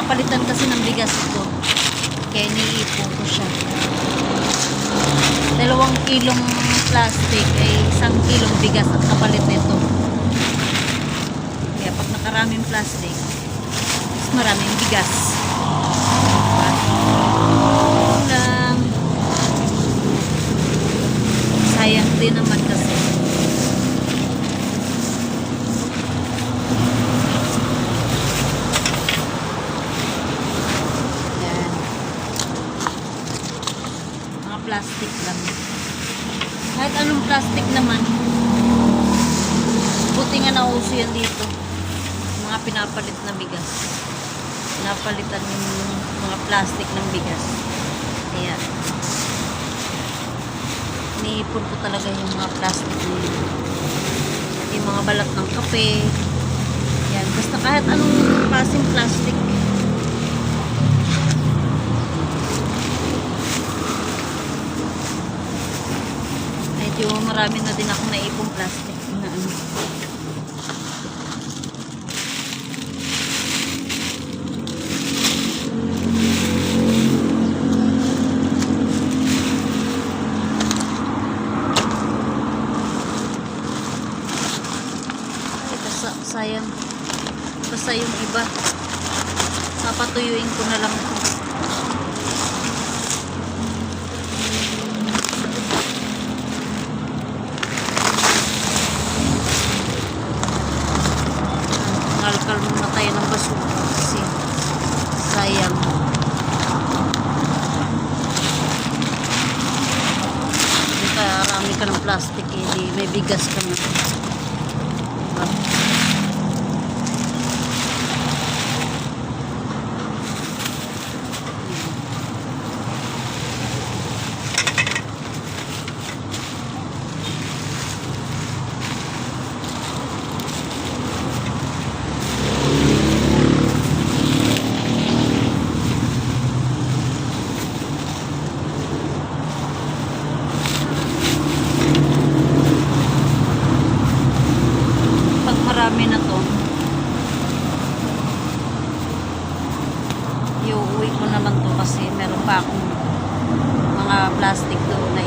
pinapalitan kasi ng bigas ito. Kaya iniipon ko siya. 2 kilong plastic ay 1 kilong bigas at kapalit nito. Kaya pag nakaraming plastic, mas maraming bigas. Lang. Sayang din naman kasi. Yan. Mga plastic lang. Kahit anong plastic naman, buti nga nauso yan dito. Mga pinapalit na bigas. Pinapalitan yung mga plastic ng bigas. Ayan. Iniipon ko talaga yung mga plastic na yun. Yung mga balat ng kape. Yan. Basta kahit anong klaseng plastic. Medyo marami na din akong naipong plastic na ano. Sayang. Basta yung iba papatuyuin ko na lang ito. Ngalkal muna tayo ng basura kasi sayang. Hindi kaya arami ka ng plastic eh, di may bigas ka na. Diba? Marami na to. Iuwi ko naman to kasi meron pa akong mga plastic doon na